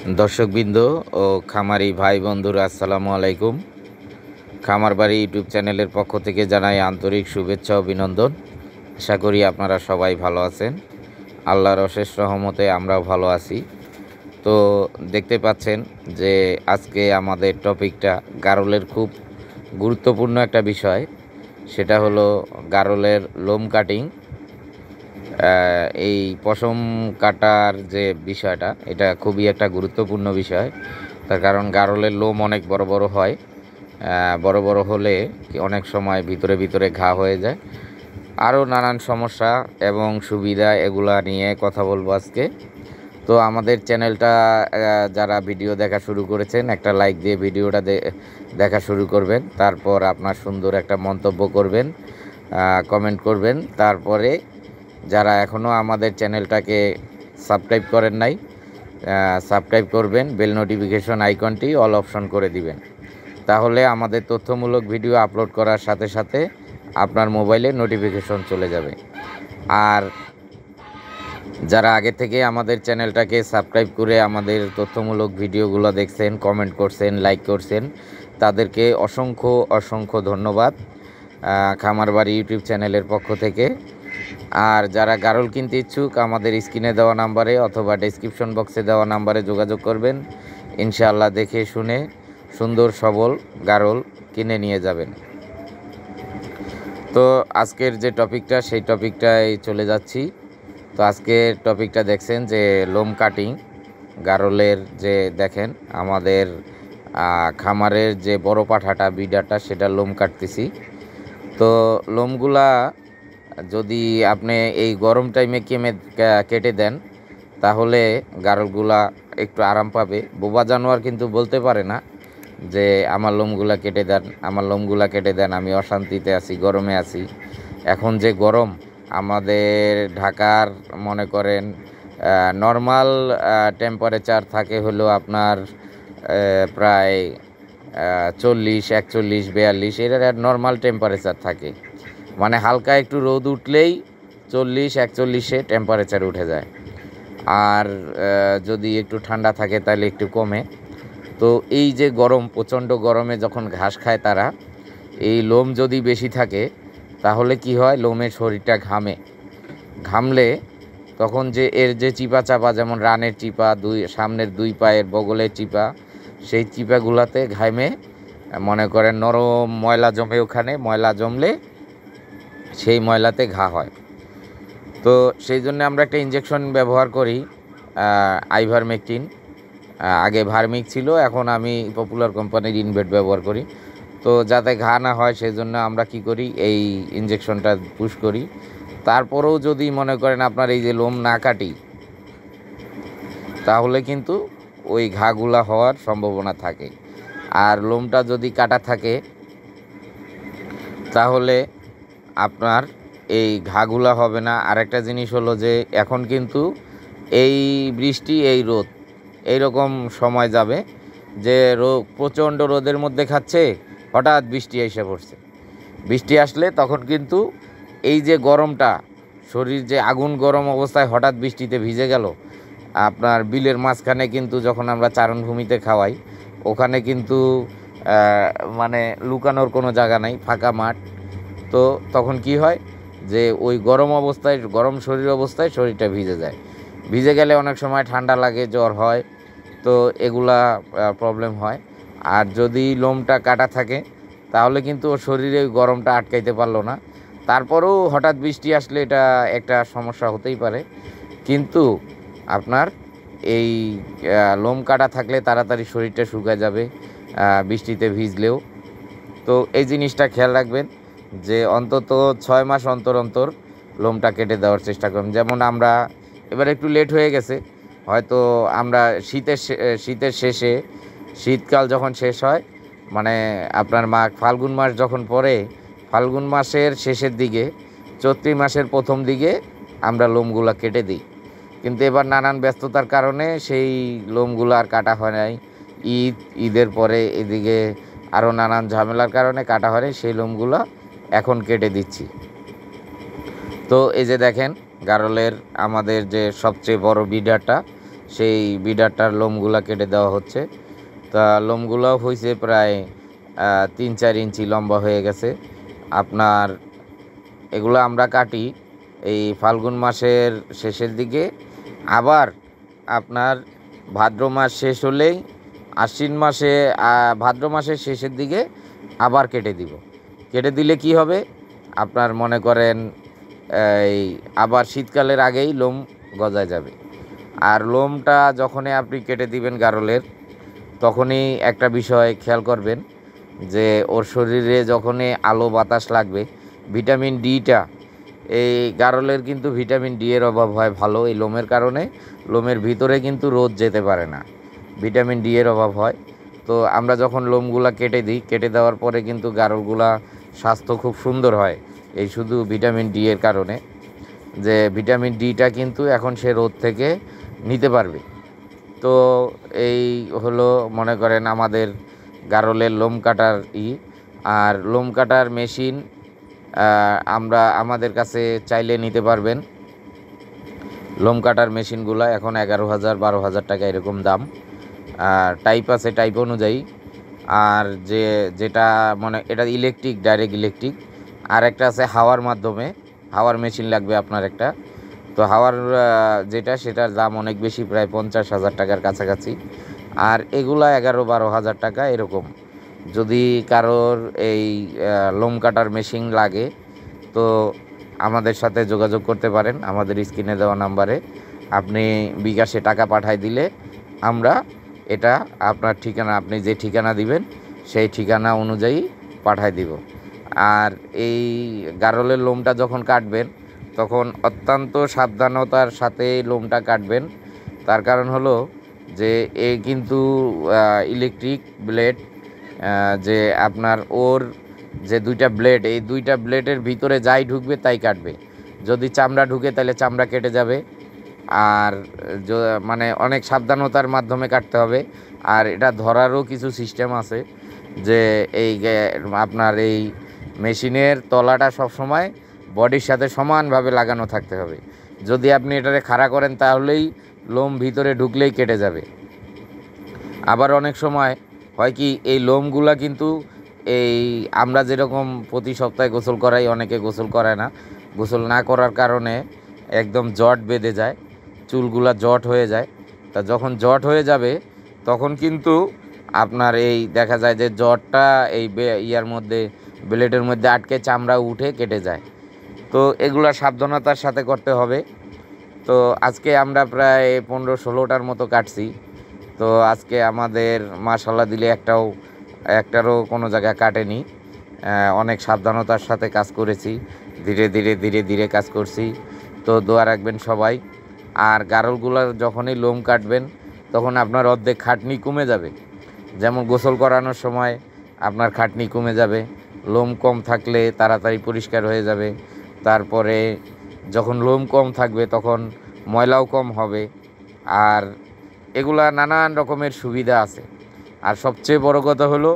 দর্শকবৃন্দ ও খামারি ভাই বন্ধুরা আসসালামু আলাইকুম। খামারবাড়ি ইউটিউব চ্যানেলের পক্ষ থেকে জানাই আন্তরিক শুভেচ্ছা ও অভিনন্দন। আশা করি আপনারা সবাই ভালো আছেন। আল্লাহর অশেষ রহমতে আমরাও ভালো আছি। তো দেখতে পাচ্ছেন যে আজকে আমাদের টপিকটা গারলের খুব গুরুত্বপূর্ণ একটা বিষয়, সেটা হলো গারলের লোম কাটিং। এই পশম কাটার যে বিষয়টা, এটা খুবই একটা গুরুত্বপূর্ণ বিষয়। তার কারণ গারলের লোম অনেক বড় বড় হয়, বড় বড় হলে অনেক সময় ভিতরে ভিতরে ঘা হয়ে যায়। আরও নানান সমস্যা এবং সুবিধা এগুলা নিয়ে কথা বলবো আজকে। তো আমাদের চ্যানেলটা যারা ভিডিও দেখা শুরু করেছেন, একটা লাইক দিয়ে ভিডিওটা দেখা শুরু করবেন। তারপর আপনার সুন্দর একটা মন্তব্য করবেন, কমেন্ট করবেন। তারপরে যারা এখনও আমাদের চ্যানেলটাকে সাবস্ক্রাইব করেন নাই, সাবস্ক্রাইব করবেন, বেল নোটিফিকেশন আইকনটি অল অপশন করে দিবেন। তাহলে আমাদের তথ্যমূলক ভিডিও আপলোড করার সাথে সাথে আপনার মোবাইলে নোটিফিকেশন চলে যাবে। আর যারা আগে থেকে আমাদের চ্যানেলটাকে সাবস্ক্রাইব করে আমাদের তথ্যমূলক ভিডিওগুলো দেখছেন, কমেন্ট করছেন, লাইক করছেন, তাদেরকে অসংখ্য অসংখ্য ধন্যবাদ খামারবাড়ি ইউটিউব চ্যানেলের পক্ষ থেকে। আর যারা গারল কিনতে ইচ্ছুক, আমাদের স্ক্রিনে দেওয়া নাম্বারে অথবা ডেসক্রিপশন বক্সে দেওয়া নাম্বারে যোগাযোগ করবেন। ইনশাআল্লাহ দেখে শুনে সুন্দর সবল গারল কিনে নিয়ে যাবেন। তো আজকের যে টপিকটা, সেই টপিকটায় চলে যাচ্ছি। তো আজকের টপিকটা দেখছেন যে লোম কাটিং গারলের। যে দেখেন আমাদের খামারের যে বড় পাঠাটা, বিডাটা, সেটা লোম কাটতেছি। তো লোমগুলা যদি আপনি এই গরম টাইমে কেটে দেন, তাহলে গারলগুলা একটু আরাম পাবে। বোবা জানোয়ার কিন্তু বলতে পারে না যে আমার লোমগুলা কেটে দেন, আমার লোমগুলা কেটে দেন, আমি অশান্তিতে আছি, গরমে আছি। এখন যে গরম আমাদের ঢাকার, মনে করেন নর্মাল টেম্পারেচার থাকে হলো আপনার প্রায় 40, 41, 42, এটা নর্মাল টেম্পারেচার থাকে। মানে হালকা একটু রোদ উঠলেই 40, 41-এ টেম্পারেচার উঠে যায়। আর যদি একটু ঠান্ডা থাকে তাহলে একটু কমে। তো এই যে গরম, প্রচণ্ড গরমে যখন ঘাস খায় তারা, এই লোম যদি বেশি থাকে তাহলে কি হয়, লোমের শরীরটা ঘামলে তখন যে এর যে চিপা চাপা, যেমন রানের চিপা, সামনের দুই পায়ের বগলের চিপা, সেই চিপাগুলাতে ঘামে মনে করেন নরম ময়লা জমে। ওখানে ময়লা জমলে সেই ময়লাতে ঘা হয়। তো সেই জন্য আমরা একটা ইঞ্জেকশন ব্যবহার করি, আইভারমেকটিন। আগে ভার্মিক ছিল, এখন আমি পপুলার কোম্পানির ইনভেট ব্যবহার করি। তো যাতে ঘা না হয় সেই জন্য আমরা কি করি, এই ইঞ্জেকশনটা পুশ করি। তারপরেও যদি মনে করেন আপনার এই যে লোম না কাটি, তাহলে কিন্তু ওই ঘাগুলা হওয়ার সম্ভাবনা থাকে। আর লোমটা যদি কাটা থাকে তাহলে আপনার এই ঘাগুলা হবে না। আরেকটা জিনিস হলো যে এখন কিন্তু এই বৃষ্টি, এই রোদ, এইরকম সময় যাবে যে প্রচণ্ড রোদের মধ্যে খাচ্ছে, হঠাৎ বৃষ্টি এসে পড়ছে। বৃষ্টি আসলে তখন কিন্তু এই যে গরমটা, শরীর যে আগুন গরম অবস্থায় হঠাৎ বৃষ্টিতে ভিজে গেল, আপনার বিলের মাঝখানে কিন্তু যখন আমরা চারণভূমিতে খাওয়াই, ওখানে কিন্তু মানে লুকানোর কোনো জায়গা নাই, ফাঁকা মাঠ। তো তখন কি হয় যে ওই গরম অবস্থায়, গরম শরীর অবস্থায় শরীরটা ভিজে যায়। ভিজে গেলে অনেক সময় ঠান্ডা লাগে, জ্বর হয়। তো এগুলা প্রবলেম হয়। আর যদি লোমটা কাটা থাকে তাহলে কিন্তু ওর শরীরে গরমটা আটকাইতে পারলো না, তারপরেও হঠাৎ বৃষ্টি আসলে এটা একটা সমস্যা হতেই পারে। কিন্তু আপনার এই লোম কাটা থাকলে তাড়াতাড়ি শরীরটা শুকায় যাবে বৃষ্টিতে ভিজলেও। তো এই জিনিসটা খেয়াল রাখবেন যে অন্তত 6 মাস অন্তর অন্তর লোমটা কেটে দেওয়ার চেষ্টা করুন। যেমন আমরা এবার একটু লেট হয়ে গেছে, হয়তো আমরা শীতের শেষে, শীতকাল যখন শেষ হয়, মানে আপনার ফাল্গুন মাস যখন পড়ে, ফাল্গুন মাসের শেষের দিকে, চৈত্র মাসের প্রথম দিকে আমরা লোমগুলা কেটে দিই। কিন্তু এবার নানান ব্যস্ততার কারণে সেই লোমগুলো আর কাটা হয় নাই। ঈদের পরে এদিকে আরও নানান ঝামেলার কারণে কাটা হয় নাই, সেই লোমগুলো এখন কেটে দিচ্ছি। তো এই যে দেখেন গারলের আমাদের যে সবচেয়ে বড় বিডারটা, সেই বিডারটার লোমগুলা কেটে দেওয়া হচ্ছে। তা লোমগুলোও হয়েছে প্রায় 3-4 ইঞ্চি লম্বা হয়ে গেছে। আপনার এগুলো আমরা কাটি এই ফাল্গুন মাসের শেষের দিকে, আবার আপনার ভাদ্র মাস শেষ হলেই আশ্বিন মাসে ভাদ্র মাসের শেষের দিকে আবার কেটে দিব। কেটে দিলে কি হবে, আপনার মনে করেন এই আবার শীতকালের আগেই লোম গজায় যাবে। আর লোমটা যখনই আপনি কেটে দিবেন গারলের, তখনই একটা বিষয় খেয়াল করবেন যে ওর শরীরে যখনই আলো বাতাস লাগবে, ভিটামিন ডিটা, এই গারলের কিন্তু ভিটামিন ডি এর অভাব হয় ভালো এই লোমের কারণে। লোমের ভিতরে কিন্তু রোদ যেতে পারে না, ভিটামিন ডি এর অভাব হয়। তো আমরা যখন লোমগুলা কেটে দিই, কেটে দেওয়ার পরে কিন্তু গারলগুলা স্বাস্থ্য খুব সুন্দর হয়, এই শুধু ভিটামিন ডি এর কারণে। যে ভিটামিন ডিটা কিন্তু এখন সে রোদ থেকে নিতে পারবে। তো এই হলো মনে করেন আমাদের গারলের লোম কাটার আর লোম কাটার মেশিন আমরা আমাদের কাছে চাইলে নিতে পারবেন। লোম কাটার মেশিনগুলো এখন 11,000 12,000 টাকা এরকম দাম। টাইপ আছে, টাইপ অনুযায়ী। আর যেটা মানে এটা ইলেকট্রিক, ডাইরেক্ট ইলেকট্রিক। আর একটা আছে হাওয়ার মাধ্যমে, হাওয়ার মেশিন লাগবে আপনার একটা। তো হাওয়ার সেটার দাম অনেক বেশি, প্রায় 50,000 টাকার কাছাকাছি। আর এগুলা 11-12,000 টাকা এরকম। যদি কারোর এই লোম কাটার মেশিন লাগে তো আমাদের সাথে যোগাযোগ করতে পারেন। আমাদের স্ক্রিনে দেওয়া নাম্বারে আপনি বিকাশে টাকা পাঠায় দিলে আমরা এটা আপনার ঠিকানা, আপনি যে ঠিকানা দিবেন সেই ঠিকানা অনুযায়ী পাঠায় দিব। আর এই গারলের লোমটা যখন কাটবেন তখন অত্যন্ত সাবধানতার সাথে লোমটা কাটবেন। তার কারণ হলো যে এই কিন্তু ইলেকট্রিক ব্লেড, যে আপনার ওর যে দুইটা ব্লেড, এই দুইটা ব্লেডের ভিতরে যাই ঢুকবে তাই কাটবে। যদি চামড়া ঢুকে তাহলে চামড়া কেটে যাবে। আর মানে অনেক সাবধানতার মাধ্যমে কাটতে হবে। আর এটা ধরারও কিছু সিস্টেম আছে, যে এই আপনার এই মেশিনের তলাটা সবসময় বডির সাথে সমানভাবে লাগানো থাকতে হবে। যদি আপনি এটারে খাড়া করেন তাহলেই লোম ভিতরে ঢুকলেই কেটে যাবে। আবার অনেক সময় হয় কি, এই লোমগুলা কিন্তু এই আমরা যেরকম প্রতি সপ্তাহে গোসল করাই, অনেকে গোসল করায় না। গোসল না করার কারণে একদম জট বেঁধে যায়, চুলগুলা জট হয়ে যায়। তা যখন জট হয়ে যাবে তখন কিন্তু আপনার এই দেখা যায় যে জটটা এই ইয়ার মধ্যে, ব্লেডের মধ্যে আটকে চামড়া উঠে কেটে যায়। তো এগুলা সাবধানতার সাথে করতে হবে। তো আজকে আমরা প্রায় 15-16টার মতো কাটছি। তো আজকে আমাদের মাশাল্লাহ দিলে একটারও কোনো জায়গায় কাটেনি। অনেক সাবধানতার সাথে কাজ করেছি, ধীরে ধীরে কাজ করছি। তো দোয়া রাখবেন সবাই। আর গারলগুলার যখনই লোম কাটবেন তখন আপনার অর্ধেক খাটনি কমে যাবে। যেমন গোসল করানোর সময় আপনার খাটনি কমে যাবে, লোম কম থাকলে তাড়াতাড়ি পরিষ্কার হয়ে যাবে। তারপরে যখন লোম কম থাকবে তখন ময়লাও কম হবে। আর এগুলা নানান রকমের সুবিধা আছে। আর সবচেয়ে বড় কথা হলো,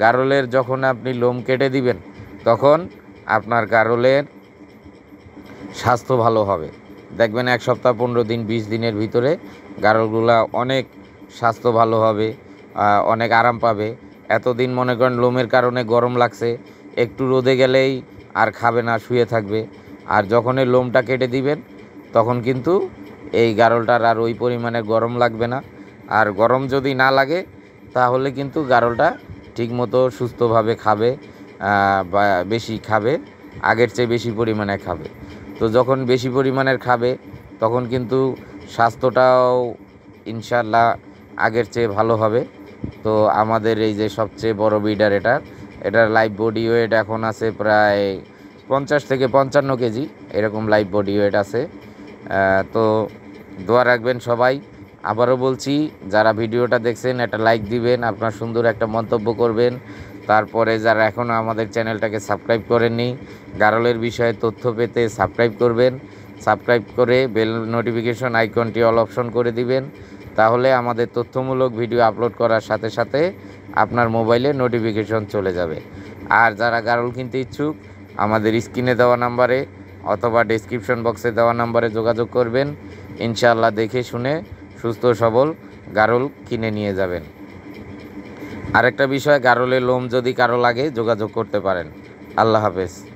গারলের যখন আপনি লোম কেটে দিবেন তখন আপনার গারলের স্বাস্থ্য ভালো হবে। দেখবেন 1 সপ্তাহ, 15 দিন, 20 দিনের ভিতরে গারলগুলা অনেক স্বাস্থ্য ভালো হবে, অনেক আরাম পাবে। এতদিন মনে করেন লোমের কারণে গরম লাগছে, একটু রোদে গেলেই আর খাবে না, শুয়ে থাকবে। আর যখনই লোমটা কেটে দিবেন তখন কিন্তু এই গারলটার আর ওই পরিমাণে গরম লাগবে না। আর গরম যদি না লাগে তাহলে কিন্তু গারলটা ঠিকমতো সুস্থভাবে খাবে, বা বেশি খাবে, আগের চেয়ে বেশি পরিমাণে খাবে। তো যখন বেশি পরিমাণের খাবে তখন কিন্তু স্বাস্থ্যটাও ইনশাল্লাহ আগের চেয়ে ভালো হবে। তো আমাদের এই যে সবচেয়ে বড় বিডার, এটার লাইভ বডি ওয়েট এখন আছে প্রায় 50 থেকে 55 কেজি এরকম লাইভ বডি ওয়েট আছে। তো দোয়া রাখবেন সবাই। আবারও বলছি, যারা ভিডিওটা দেখছেন একটা লাইক দিবেন, আপনার সুন্দর একটা মন্তব্য করবেন। তারপরে যারা এখনও আমাদের চ্যানেলটাকে সাবস্ক্রাইব করেননি, গারলের বিষয়ে তথ্য পেতে সাবস্ক্রাইব করবেন। সাবস্ক্রাইব করে বেল নোটিফিকেশন আইকনটি অল অপশন করে দিবেন, তাহলে আমাদের তথ্যমূলক ভিডিও আপলোড করার সাথে সাথে আপনার মোবাইলে নোটিফিকেশন চলে যাবে। আর যারা গারল কিনতে ইচ্ছুক আমাদের স্ক্রিনে দেওয়া নাম্বারে অথবা ডেসক্রিপশন বক্সে দেওয়া নাম্বারে যোগাযোগ করবেন। ইনশাআল্লাহ দেখে শুনে সুস্থ সবল গারল কিনে নিয়ে যাবেন। আরেকটা বিষয়, গারলের লোম যদি কারো লাগে যোগাযোগ করতে পারেন। আল্লাহ হাফেজ।